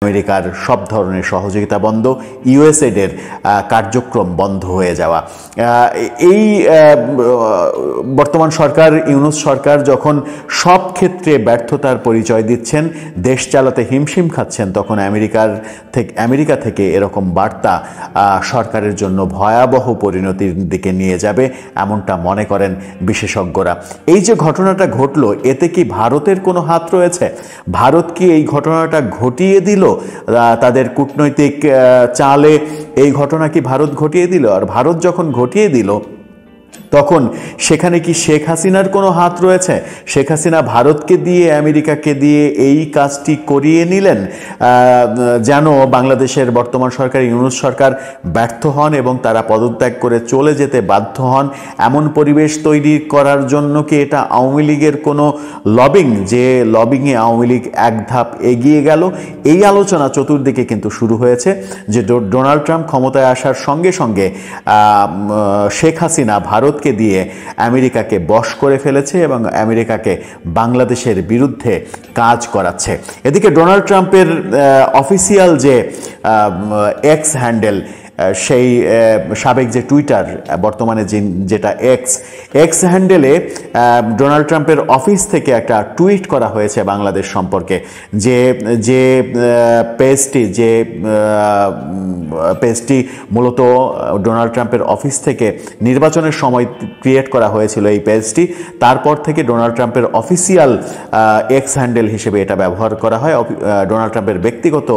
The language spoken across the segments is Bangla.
আমেরিকার সব ধরনের সহযোগিতা বন্ধ, ইউএসএইডের কার্যক্রম বন্ধ হয়ে যাওয়া। এই বর্তমান সরকার, ইউনূস সরকার যখন সব ক্ষেত্রে ব্যর্থতার পরিচয় দিচ্ছেন, দেশ চালাতে হিমশিম খাচ্ছেন, তখন আমেরিকা থেকে এরকম বার্তা সরকারের জন্য ভয়াবহ পরিণতির দিকে নিয়ে যাবে, এমনটা মনে করেন বিশেষজ্ঞরা। এই যে ঘটনাটা ঘটলো, এতে কি ভারতের কোনো হাত রয়েছে? ভারত কি এই ঘটনাটা ঘটিয়ে দিল? তাদের কূটনৈতিক চালে এই ঘটনা কি ভারত ঘটিয়ে দিল? আর ভারত যখন ঘটিয়ে দিল, তখন সেখানে কি শেখ হাসিনার কোনো হাত রয়েছে? শেখ হাসিনা ভারতকে দিয়ে, আমেরিকাকে দিয়ে এই কাজটি করিয়ে নিলেন যেন বাংলাদেশের বর্তমান সরকার, ইউনূস সরকার ব্যর্থ হন এবং তারা পদত্যাগ করে চলে যেতে বাধ্য হন। এমন পরিবেশ তৈরি করার জন্য কি এটা আওয়ামী লীগের কোনো লবিং, যে লবিংয়ে আওয়ামী লীগ এক ধাপ এগিয়ে গেল? এই আলোচনা চতুর্দিকে কিন্তু শুরু হয়েছে যে ডোনাল্ড ট্রাম্প ক্ষমতায় আসার সঙ্গে সঙ্গে শেখ হাসিনা ভারতকে দিয়ে আমেরিকাকে বশ করে ফেলেছে এবং আমেরিকাকে বাংলাদেশের বিরুদ্ধে কাজ করাচ্ছে। এদিকে ডোনাল্ড ট্রাম্পের অফিসিয়াল যে এক্স হ্যান্ডেল, সেই সাবেক যে টুইটার, বর্তমানে যেটা এক্স হ্যান্ডেলে ডোনাল্ড ট্রাম্পের অফিস থেকে একটা টুইট করা হয়েছে বাংলাদেশ সম্পর্কে, যে পেজটি মূলত ডোনাল্ড ট্রাম্পের অফিস থেকে নির্বাচনের সময় ক্রিয়েট করা হয়েছিল। এই পেজটি তারপর থেকে ডোনাল্ড ট্রাম্পের অফিসিয়াল এক্স হ্যান্ডেল হিসেবে এটা ব্যবহার করা হয়, ডোনাল্ড ট্রাম্পের ব্যক্তিগত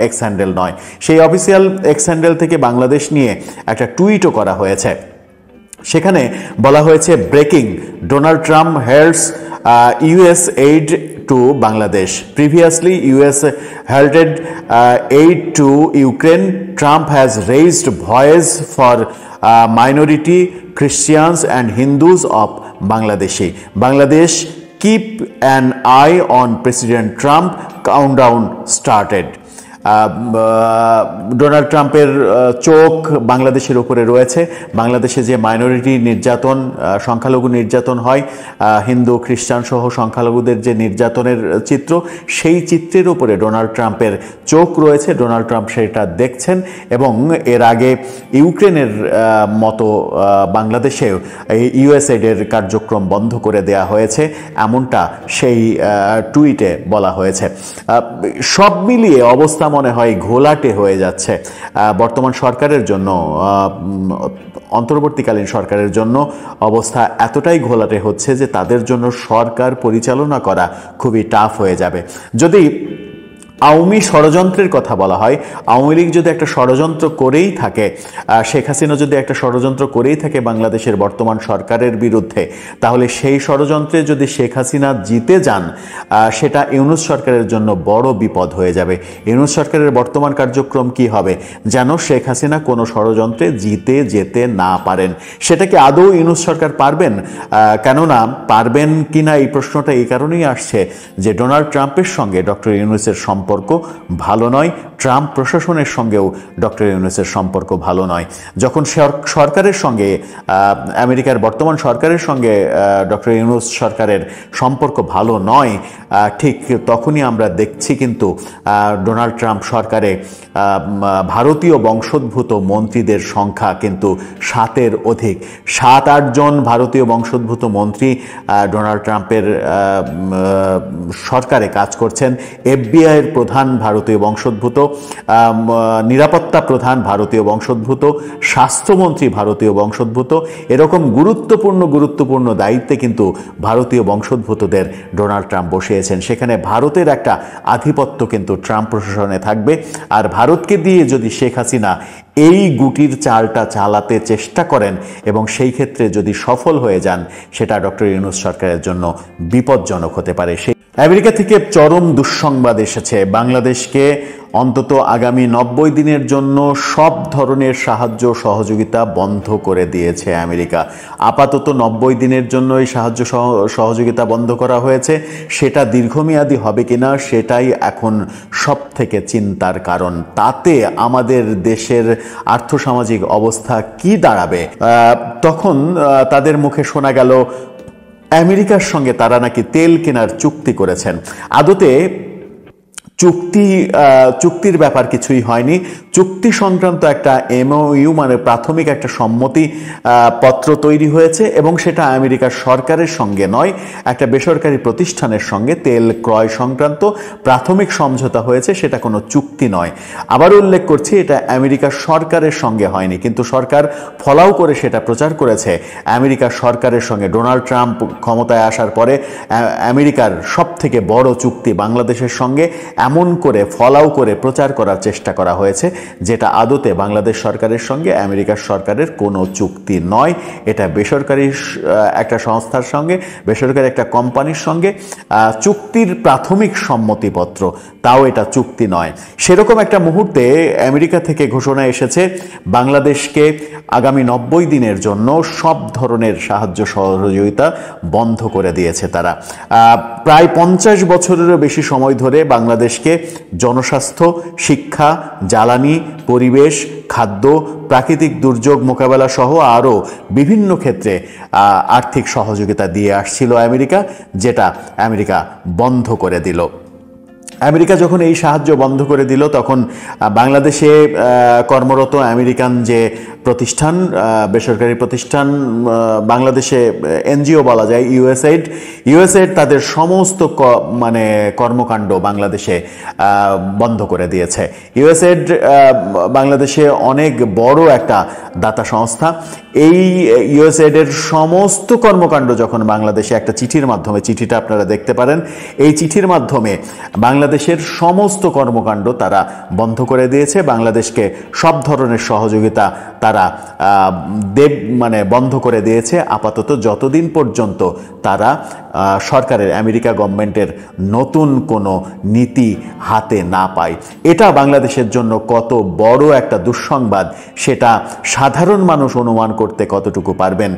এক্স হ্যান্ডেল নয়। সেই অফিসিয়াল এক্স হ্যান্ডেল থেকে বাংলাদেশ নিয়ে একটা টুইটও করা হয়েছে। সেখানে বলা হয়েছে, breaking, Donald Trump holds US aid to Bangladesh. Previously, US halted aid to Ukraine. Trump has raised voice for minority Christians and Hindus of Bangladesh. Keep an eye on President Trump. Countdown started. Donald ট্রাম্পের চোখ বাংলাদেশের উপরে রয়েছে। বাংলাদেশে যে মাইনরিটি নির্যাতন, সংখ্যালঘু নির্যাতন হয়, হিন্দু খ্রিস্টান সহ সংখ্যালঘুদের যে নির্যাতনের চিত্র, সেই চিত্রের উপরে ডোনাল্ড ট্রাম্পের চোখ রয়েছে। ডোনাল্ড ট্রাম্প সেটা দেখছেন এবং এর আগে ইউক্রেনের মতো বাংলাদেশেও ইউএসএইডের কার্যক্রম বন্ধ করে দেয়া হয়েছে, এমনটা সেই টুইটে বলা হয়েছে। সব মিলিয়ে অবস্থা মনে হয় ঘোলাটে হয়ে যাচ্ছে বর্তমান সরকারের জন্য। অন্তর্বর্তীকালীন সরকারের জন্য অবস্থা এতটাই ঘোলাটে হচ্ছে যে তাদের জন্য সরকার পরিচালনা করা খুবই টাফ হয়ে যাবে। যদি আওয়ামী ষড়যন্ত্রের কথা বলা হয়, আওয়ামী লীগ যদি একটা ষড়যন্ত্র করেই থাকে, শেখ হাসিনা যদি একটা ষড়যন্ত্র করেই থাকে বাংলাদেশের বর্তমান সরকারের বিরুদ্ধে, তাহলে সেই ষড়যন্ত্রে যদি শেখ হাসিনা জিতে যান, সেটা ইউনূস সরকারের জন্য বড় বিপদ হয়ে যাবে। ইউনূস সরকারের বর্তমান কার্যক্রম কি হবে? যেন শেখ হাসিনা কোনো ষড়যন্ত্রে জিতে যেতে না পারেন। সেটাকে আদৌ ইউনূস সরকার পারবেন? কেননা পারবেন কিনা এই প্রশ্নটা এই কারণেই আসছে যে ডোনাল্ড ট্রাম্পের সঙ্গে ডক্টর ইউনূসের সম্পর্ক ভালো নয়, ট্রাম্প প্রশাসনের সঙ্গেও ডক্টর ইউনূসের সম্পর্ক ভালো নয়। যখন সরকারের সঙ্গে, আমেরিকার বর্তমান সরকারের সঙ্গে ডক্টর ইউনূস সরকারের সম্পর্ক ভালো নয়, ঠিক তখনই আমরা দেখছি কিন্তু ডোনাল্ড ট্রাম্প সরকারে ভারতীয় বংশোদ্ভূত মন্ত্রীদের সংখ্যা কিন্তু 7-এর অধিক। 7-8 জন ভারতীয় বংশোদ্ভূত মন্ত্রী ডোনাল্ড ট্রাম্পের সরকারে কাজ করছেন। এফবিআইয়ের প্রধান ভারতীয় বংশোদ্ভূত, নিরাপত্তা প্রধান ভারতীয় বংশোদ্ভূত, স্বাস্থ্যমন্ত্রী ভারতীয় বংশোদ্ভূত। এরকম গুরুত্বপূর্ণ দায়িত্বে কিন্তু ভারতীয় বংশোদ্ভূতদের ডোনাল্ড ট্রাম্প বসিয়েছেন। সেখানে ভারতের একটা আধিপত্য কিন্তু ট্রাম্প প্রশাসনে থাকবে। আর ভারতকে দিয়ে যদি শেখ হাসিনা এই গুটির চালটা চালাতে চেষ্টা করেন এবং সেই ক্ষেত্রে যদি সফল হয়ে যান, সেটা ডক্টর ইউনূস সরকারের জন্য বিপজ্জনক হতে পারে। আমেরিকা থেকে চরম দুঃসংবাদ এসেছে। বাংলাদেশকে অন্তত আগামী 90 দিনের জন্য সব ধরনের সাহায্য সহযোগিতা বন্ধ করে দিয়েছে আমেরিকা। আপাতত 90 দিনের জন্য এই সাহায্য সহযোগিতা বন্ধ করা হয়েছে। সেটা দীর্ঘমেয়াদী হবে কিনা সেটাই এখন সব থেকে চিন্তার কারণ। তাতে আমাদের দেশের আর্থসামাজিক অবস্থা কি দাঁড়াবে? তখন তাদের মুখে শোনা গেল আমেরিকার সঙ্গে তারা নাকি তেল কেনার চুক্তি করেছেন। আদতে চুক্তির ব্যাপার কিছুই হয়নি। চুক্তি সংক্রান্ত একটা এমওইউ মানে প্রাথমিক একটা সম্মতি পত্র তৈরি হয়েছে এবং সেটা আমেরিকার সরকারের সঙ্গে নয়, একটা বেসরকারি প্রতিষ্ঠানের সঙ্গে তেল ক্রয় সংক্রান্ত প্রাথমিক সমঝোতা হয়েছে, সেটা কোনো চুক্তি নয়। আবার উল্লেখ করছি, এটা আমেরিকার সরকারের সঙ্গে হয়নি, কিন্তু সরকার ফলাও করে সেটা প্রচার করেছে আমেরিকার সরকারের সঙ্গে। ডোনাল্ড ট্রাম্প ক্ষমতায় আসার পরে আমেরিকার সবথেকে বড় চুক্তি বাংলাদেশের সঙ্গে এমন করে ফলাও করে প্রচার করার চেষ্টা করা হয়েছে, যেটা আদতে বাংলাদেশ সরকারের সঙ্গে আমেরিকার সরকারের কোনো চুক্তি নয়। এটা বেসরকারি একটা সংস্থার সঙ্গে, বেসরকারি একটা কোম্পানির সঙ্গে চুক্তির প্রাথমিক সম্মতিপত্র, তাও এটা চুক্তি নয়। সেরকম একটা মুহূর্তে আমেরিকা থেকে ঘোষণা এসেছে বাংলাদেশকে আগামী 90 দিনের জন্য সব ধরনের সাহায্য সহযোগিতা বন্ধ করে দিয়েছে তারা। প্রায় 50 বছরেরও বেশি সময় ধরে বাংলাদেশকে জনস্বাস্থ্য, শিক্ষা, জ্বালানি, পরিবেশ, খাদ্য, প্রাকৃতিক দুর্যোগ মোকাবেলা সহ আরও বিভিন্ন ক্ষেত্রে আর্থিক সহযোগিতা দিয়ে আসছিল আমেরিকা, যেটা আমেরিকা বন্ধ করে দিল। আমেরিকা যখন এই সাহায্য বন্ধ করে দিল, তখন বাংলাদেশে কর্মরত আমেরিকান যে প্রতিষ্ঠান, বেসরকারি প্রতিষ্ঠান, বাংলাদেশে এনজিও বলা যায়, ইউএসএইড তাদের সমস্ত কর্মকাণ্ড বাংলাদেশে বন্ধ করে দিয়েছে। ইউএসএইড বাংলাদেশে অনেক বড় একটা দাতা সংস্থা। এই ইউএসএইডের সমস্ত কর্মকাণ্ড যখন বাংলাদেশে একটা চিঠির মাধ্যমে, চিঠিটা আপনারা দেখতে পারেন, এই চিঠির মাধ্যমে বাংলাদেশের সমস্ত কর্মকাণ্ড তারা বন্ধ করে দিয়েছে। বাংলাদেশকে সব ধরনের সহযোগিতা তারা বন্ধ করে দিয়েছে আপাতত, যতদিন পর্যন্ত তারা সরকারের, আমেরিকা গভর্নমেন্টের নতুন কোনো নীতি হাতে না পায়। এটা বাংলাদেশের জন্য কত বড় একটা দুঃসংবাদ সেটা সাধারণ মানুষ অনুমান করতে কতটুকু পারবেন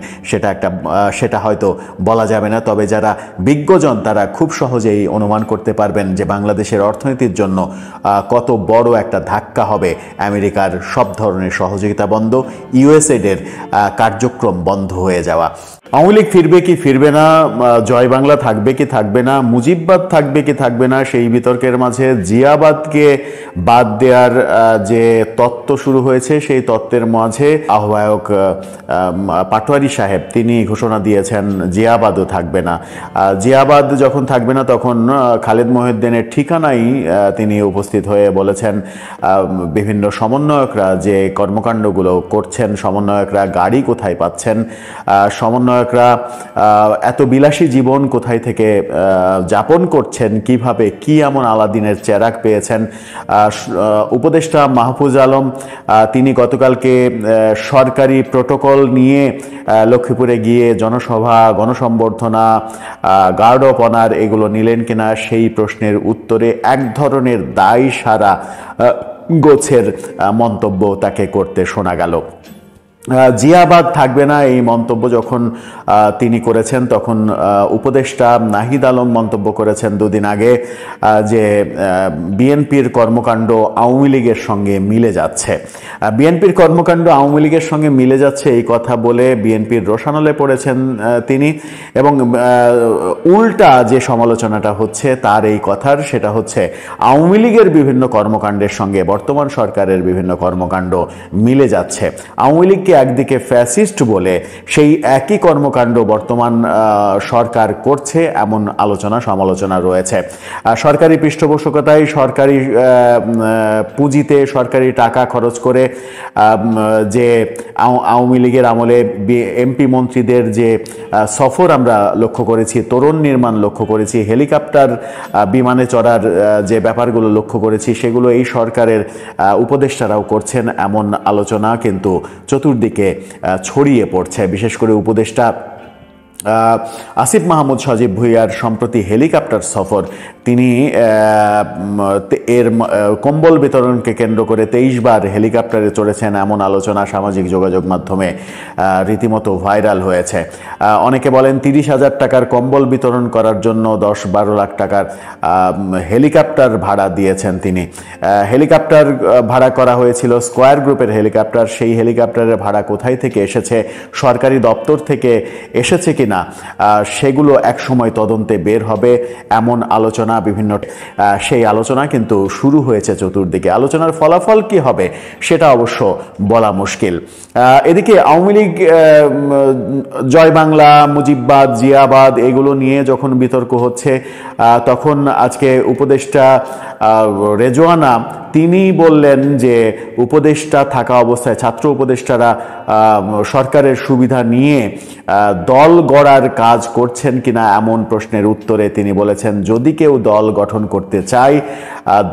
সেটা হয়তো বলা যাবে না, তবে যারা বিজ্ঞজন তারা খুব সহজেই অনুমান করতে পারবেন যে বাংলাদেশের অর্থনীতির জন্য কত বড় একটা ধাক্কা হবে আমেরিকার সব ধরনের সহযোগিতা বন্ধ, ইউএসএইডের কার্যক্রম বন্ধ হয়ে যাওয়া। আওয়ামী লীগ ফিরবে কি ফিরবে না, জয় বাংলা থাকবে কি থাকবে না, মুজিববাদ থাকবে কি থাকবে না, সেই বিতর্কের মাঝে জিয়াবাদকে বাদ দেওয়ার যে তত্ত্ব শুরু হয়েছে, সেই তত্ত্বের মাঝে আহ্বায়ক পাটোয়ারি সাহেব তিনি ঘোষণা দিয়েছেন জিয়াবাদও থাকবে না। জিয়াবাদ যখন থাকবে না, তখন খালেদ মহিউদ্দিনের ঠিকানায় তিনি উপস্থিত হয়ে বলেছেন বিভিন্ন সমন্বয়করা যে কর্মকাণ্ডগুলো করছেন, সমন্বয়করা গাড়ি কোথায় পাচ্ছেন, সমন্বয়করা এত বিলাসী জীবন কোথায় থেকে যাপন করছেন, কিভাবে, কি এমন আলাদিনের চেরাগ পেয়েছেন। উপদেষ্টা মাহফুজ আলম তিনি গতকালকে সরকারি প্রোটোকল নিয়ে লক্ষ্মীপুরে গিয়ে জনসভা, গণসম্বর্ধনা, গার্ড অফ অনার এগুলো নিলেন কিনা, সেই প্রশ্নের উত্তরে এক ধরনের দায় সারা গোছের মন্তব্য তাকে করতে শোনা গেল। জিয়াবাদ থাকবে না এই মন্তব্য যখন তিনি করেছেন, তখন উপদেষ্টা নাহিদ আলম মন্তব্য করেছেন দুদিন আগে যে বিএনপির কর্মকাণ্ড আওয়ামী লীগের সঙ্গে মিলে যাচ্ছে। বিএনপির কর্মকাণ্ড আওয়ামী লীগের সঙ্গে মিলে যাচ্ছে এই কথা বলে বিএনপির রোষানলে পড়েছেন তিনি, এবং উল্টা যে সমালোচনাটা হচ্ছে তার এই কথার, সেটা হচ্ছে আওয়ামী লীগের বিভিন্ন কর্মকাণ্ডের সঙ্গে বর্তমান সরকারের বিভিন্ন কর্মকাণ্ড মিলে যাচ্ছে। আওয়ামী লীগকে একদিকে ফ্যাসিস্ট বলে সেই একই কর্মকাণ্ড বর্তমান সরকার করছে, এমন আলোচনা সমালোচনা রয়েছে। সরকারি পৃষ্ঠপোষকতায়, সরকারি পুঁজিতে, সরকারি টাকা খরচ করে যে আওয়ামী লীগের আমলে এমপি মন্ত্রীদের যে সফর আমরা লক্ষ্য করেছি, তোরণ নির্মাণ লক্ষ্য করেছি, হেলিকপ্টার বিমানে চড়ার যে ব্যাপারগুলো লক্ষ্য করেছি, সেগুলো এই সরকারের উপদেষ্টারাও করছেন, এমন আলোচনা কিন্তু চতুর্দিকে ছড়িয়ে পড়ছে। বিশেষ করে উপদেষ্টা আসিফ মাহমুদ সজীব ভুঁইয়ার সম্প্রতি হেলিকপ্টার সফর, তিনি এর কম্বল বিতরণকে কেন্দ্র করে 23 বার হেলিকপ্টারে চড়েছেন, এমন আলোচনা সামাজিক যোগাযোগ মাধ্যমে রীতিমতো ভাইরাল হয়েছে। অনেকে বলেন 30,000 টাকার কম্বল বিতরণ করার জন্য 10-12 লাখ টাকার হেলিকপ্টার ভাড়া দিয়েছেন তিনি। হেলিকপ্টার ভাড়া করা হয়েছিল স্কয়ার গ্রুপের হেলিকপ্টার, সেই হেলিকপ্টারের ভাড়া কোথায় থেকে এসেছে, সরকারি দপ্তর থেকে এসেছে কিনা কিনা সেগুলো একসময় তদন্তে বের হবে এমন আলোচনা বিভিন্ন সেই আলোচনা কিন্তু শুরু হয়েছে চতুর্দিকে। আলোচনার ফলাফল কি হবে সেটা অবশ্য বলা মুশকিল। এদিকে আওয়ামী লীগ জয় বাংলা, মুজিববাদ, জিয়াবাদ এগুলো নিয়ে যখন বিতর্ক হচ্ছে তখন আজকে উপদেষ্টা রেজওয়ানা তিনি বললেন যে উপদেষ্টা থাকা অবস্থায় ছাত্র উপদেষ্টারা সরকারের সুবিধা নিয়ে দল গড়ার কাজ করছেন কিনা এমন প্রশ্নের উত্তরে তিনি বলেছেন, যদি কেউ দল গঠন করতে চায়,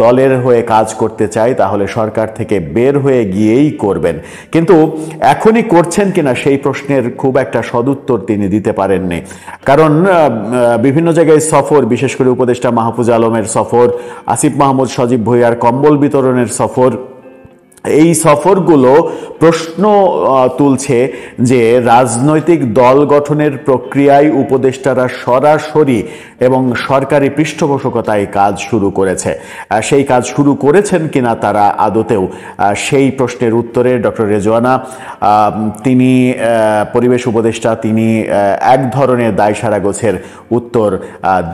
দলের হয়ে কাজ করতে চায়, তাহলে সরকার থেকে বের হয়ে গিয়েই করবেন। কিন্তু এখনই করছেন কিনা সেই প্রশ্নের খুব একটা সদুত্তর তিনি দিতে পারেননি। কারণ বিভিন্ন জায়গায় সফর, বিশেষ করে উপদেষ্টা মাহফুজ আলমের সফর, আসিফ মাহমুদ সজীব ভুঁইয়ার কম্বল বিতরণের সফর, এই সফরগুলো প্রশ্ন তুলছে যে রাজনৈতিক দল গঠনের প্রক্রিয়ায় উপদেষ্টারা সরাসরি এবং সরকারি পৃষ্ঠপোষকতায় কাজ শুরু করেছে। সেই কাজ শুরু করেছেন কিনা তারা আদতেও, সেই প্রশ্নের উত্তরে ডক্টর রেজওয়ানা তিনি পরিবেশ উপদেষ্টা তিনি এক ধরনের দায়সারা গোছের উত্তর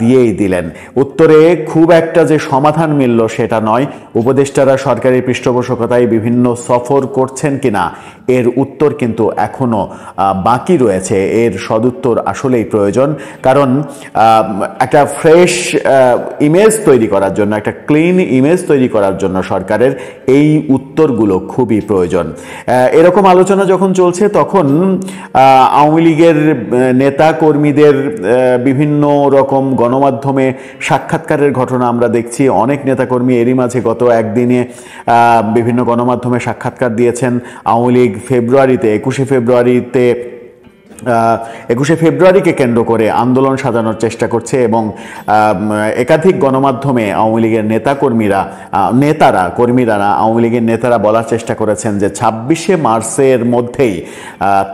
দিয়েই দিলেন। উত্তরে খুব একটা যে সমাধান মিলল সেটা নয়। উপদেষ্টারা সরকারি পৃষ্ঠপোষকতায় বিভিন্ন সফর করছেন কিনা এর উত্তর কিন্তু এখনো বাকি রয়েছে। এর সদুত্তর আসলেই প্রয়োজন, কারণ একটা ফ্রেশ ইমেজ তৈরি করার জন্য, একটা ক্লিন ইমেজ তৈরি করার জন্য সরকারের এই উত্তরগুলো খুবই প্রয়োজন। এরকম আলোচনা যখন চলছে তখন আওয়ামী লীগের নেতা কর্মীদের বিভিন্ন রকম গণমাধ্যমে সাক্ষাৎকারের ঘটনা আমরা দেখছি। অনেক নেতাকর্মী এরই মাঝে গত একদিনে বিভিন্ন গণমাধ্যমে সাক্ষাৎকার দিয়েছেন। আওয়ামী লীগ ফেব্রুয়ারিতে 21শে ফেব্রুয়ারিকে কেন্দ্র করে আন্দোলন সাজানোর চেষ্টা করছে এবং একাধিক গণমাধ্যমে আওয়ামী লীগের কর্মীরা আওয়ামী লীগের নেতারা বলার চেষ্টা করেছেন যে 26শে মার্চের মধ্যেই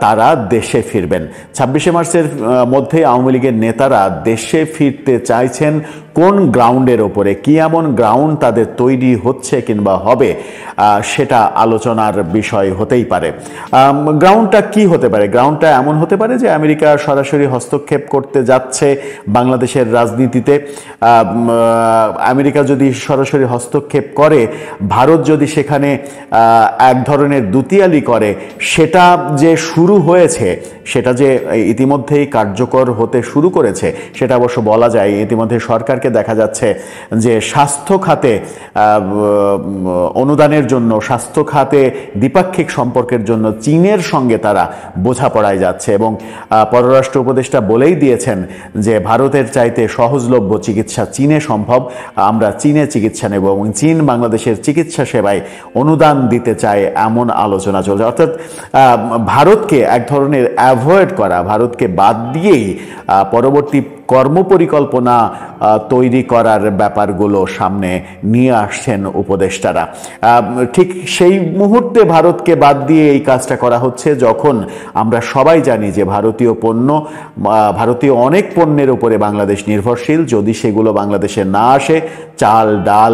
তারা দেশে ফিরবেন। 26শে মার্চের মধ্যেই আওয়ামী লীগের নেতারা দেশে ফিরতে চাইছেন। কোন গ্রাউন্ডের ওপরে, কি এমন গ্রাউন্ড তাদের তৈরি হচ্ছে কিংবা হবে সেটা আলোচনার বিষয় হতেই পারে। গ্রাউন্ডটা কি হতে পারে? গ্রাউন্ডটা এমন হতে পারে যে আমেরিকা সরাসরি হস্তক্ষেপ করতে যাচ্ছে বাংলাদেশের রাজনীতিতে। আমেরিকা যদি সরাসরি হস্তক্ষেপ করে, ভারত যদি সেখানে এক ধরনের দুতিয়ালি করে, সেটা যে শুরু হয়েছে, সেটা যে ইতিমধ্যেই কার্যকর হতে শুরু করেছে সেটা অবশ্য বলা যায়। ইতিমধ্যে সরকারকে দেখা যাচ্ছে যে স্বাস্থ্য খাতে অনুদানের জন্য, স্বাস্থ্য খাতে দ্বিপাক্ষিক সম্পর্কের জন্য চীনের সঙ্গে তারা বোঝাপড়ায় যাচ্ছে এবং পররাষ্ট্র উপদেষ্টা বলেই দিয়েছেন যে ভারতের চাইতে সহজলভ্য চিকিৎসা চীনে সম্ভব, আমরা চীনে চিকিৎসা নেব এবং চীন বাংলাদেশের চিকিৎসা সেবায় অনুদান দিতে চায়, এমন আলোচনা চলছে। অর্থাৎ ভারতকে এক ধরনের অ্যাভয়েড করা, ভারতকে বাদ দিয়েই পরবর্তী কর্মপরিকল্পনা তৈরি করার ব্যাপারগুলো সামনে নিয়ে আসছেন উপদেষ্টারা। ঠিক সেই মুহূর্তে ভারতকে বাদ দিয়ে এই কাজটা করা হচ্ছে যখন আমরা সবাই জানি যে ভারতীয় অনেক পণ্যের উপরে বাংলাদেশ নির্ভরশীল। যদি সেগুলো বাংলাদেশে না আসে, চাল, ডাল,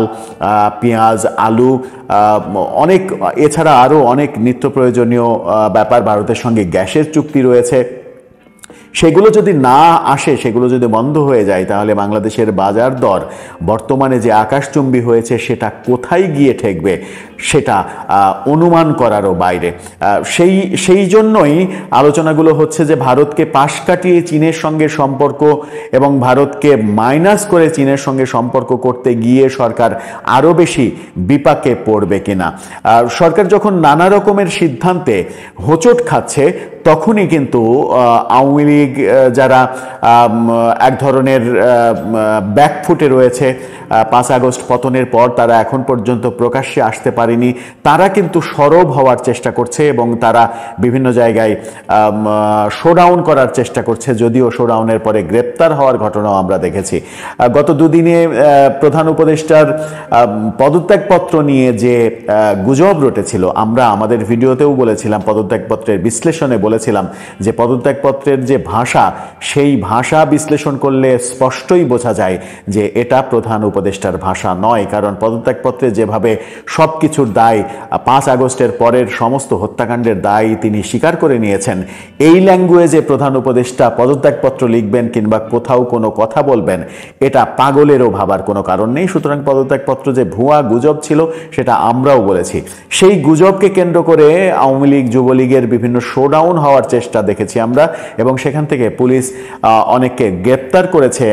পেঁয়াজ, আলু, অনেক এছাড়া আরও অনেক নিত্য প্রয়োজনীয় ব্যাপার, ভারতের সঙ্গে গ্যাসের চুক্তি রয়েছে, সেগুলো যদি না আসে, সেগুলো যদি বন্ধ হয়ে যায়, তাহলে বাংলাদেশের বাজার দর বর্তমানে যে আকাশচুম্বী হয়েছে সেটা কোথায় গিয়ে ঠেকবে সেটা অনুমান করারও বাইরে। সেই জন্যই আলোচনাগুলো হচ্ছে যে ভারতকে পাশ কাটিয়ে চীনের সঙ্গে সম্পর্ক এবং ভারতকে মাইনাস করে চীনের সঙ্গে সম্পর্ক করতে গিয়ে সরকার আরও বেশি বিপাকে পড়বে কিনা। সরকার যখন নানা রকমের সিদ্ধান্তে হোঁচট খাচ্ছে তখনই কিন্তু আওয়ামী লীগ যারা এক ধরনের ব্যাকফুটে রয়েছে, 5 আগস্ট পতনের পর তারা এখন পর্যন্ত প্রকাশ্যে আসতে পারেনি, তারা কিন্তু সরব হওয়ার চেষ্টা করছে এবং তারা বিভিন্ন জায়গায় শোডাউন করার চেষ্টা করছে। যদিও শোডাউনের পরে গ্রেপ্তার হওয়ার ঘটনাও আমরা দেখেছি। গত দুদিনে প্রধান উপদেষ্টার পদত্যাগপত্র নিয়ে যে গুজব রটেছিল, আমরা আমাদের ভিডিওতেও বলেছিলাম, পদত্যাগপত্রের বিশ্লেষণে বলেছিলাম বলেছিলাম যে পদত্যাগপত্রের যে ভাষা, সেই ভাষা বিশ্লেষণ করলে স্পষ্টই বোঝা যায় যে এটা প্রধান উপদেষ্টার ভাষা নয়। কারণ পদত্যাগপত্রে যেভাবে সব কিছুর দায় 5 আগস্টের পরের সমস্ত হত্যাকাণ্ডের দায় তিনি স্বীকার করে নিয়েছেন, এই ল্যাঙ্গুয়েজে প্রধান উপদেষ্টা পদত্যাগপত্র লিখবেন কিংবা কোথাও কোনো কথা বলবেন, এটা পাগলেরও ভাবার কোনো কারণ নেই। সুতরাং পদত্যাগপত্র যে ভুয়া গুজব ছিল সেটা আমরাও বলেছি। সেই গুজবকে কেন্দ্র করে আওয়ামী লীগ যুবলীগের বিভিন্ন শোডাউন হওয়ার চেষ্টা দেখেছি আমরা, এবং সেখান থেকে পুলিশ অনেককে গ্রেপ্তার করেছে,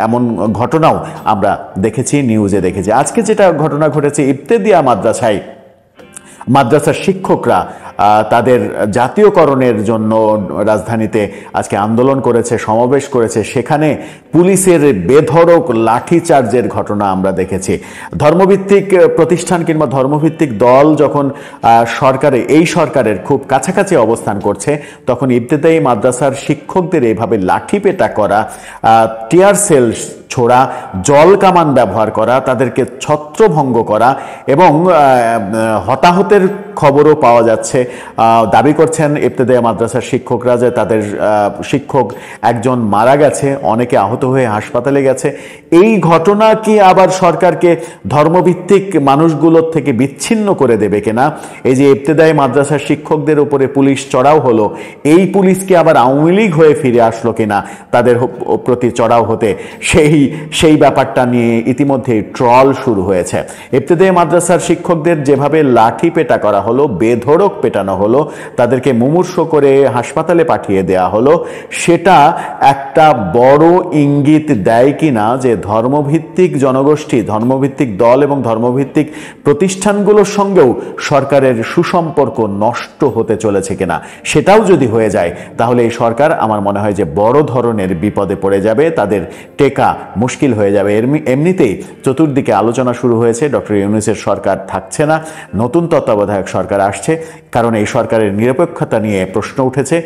এমন ঘটনাও আমরা দেখেছি, নিউজে দেখেছি। আজকে যেটা ঘটনা ঘটেছে ইফতেদিয়া মাদ্রাসার শিক্ষকরা তাদের জাতীয়করণের জন্য রাজধানীতে আজকে আন্দোলন করেছে, সমাবেশ করেছে, সেখানে পুলিশের বেধড়ক লাঠিচার্জের ঘটনা আমরা দেখেছি। ধর্মভিত্তিক প্রতিষ্ঠান কিংবা ধর্মভিত্তিক দল যখন এই সরকারের খুব কাছাকাছি অবস্থান করছে, তখন ইবতেদায়ী মাদ্রাসার শিক্ষকদের এইভাবে লাঠিপেটা করা, টিয়ার সেল ছোড়া, জল কামান ব্যবহার করা, তাদেরকে ছত্রভঙ্গ করা, এবং হতাহতের খবরও পাওয়া যাচ্ছে। দাবি করছেন ইবতেদায়ী মাদ্রাসার শিক্ষকরা যে তাদের শিক্ষক একজন মারা গেছে, অনেকে আহত হয়ে হাসপাতালে গেছে। এই ঘটনা কি আবার সরকারকে ধর্মভিত্তিক মানুষগুলোর থেকে বিচ্ছিন্ন করে দেবে কিনা? এই যে ইবতেদায়ী মাদ্রাসার শিক্ষকদের উপরে পুলিশ চড়াও হলো, এই পুলিশ কি আবার আওয়ামী লীগ হয়ে ফিরে আসলো কিনা তাদের প্রতি চড়াও হতে, সেই ব্যাপারটা নিয়ে ইতিমধ্যেই ট্রল শুরু হয়েছে। ইবতেদায়ী মাদ্রাসার শিক্ষকদের যেভাবে লাঠি পেটা করা হলো, বেধড়ক পেটানো হলো, তাদেরকে মুমূর্ষ করে হাসপাতালে পাঠিয়ে দেয়া হলো, সেটা একটা বড় ইঙ্গিত দেয় কিনা যে ধর্মভিত্তিক জনগোষ্ঠী, ধর্মভিত্তিক দল এবং ধর্মভিত্তিক প্রতিষ্ঠানগুলোর সঙ্গেও সরকারের সুসম্পর্ক নষ্ট হতে চলেছে কিনা। সেটাও যদি হয়ে যায় তাহলে এই সরকার আমার মনে হয় যে বড় ধরনের বিপদে পড়ে যাবে, তাদের টেকা মুশকিল হয়ে যাবে। এমনিতেই চতুর্দিকে আলোচনা শুরু হয়েছে, ডক্টর ইউনূসের সরকার থাকছে না, নতুন তত্ত্বাবধায়ক সরকার আসছে, কারণ এই সরকারের নিরপেক্ষতা নিয়ে প্রশ্ন উঠেছে।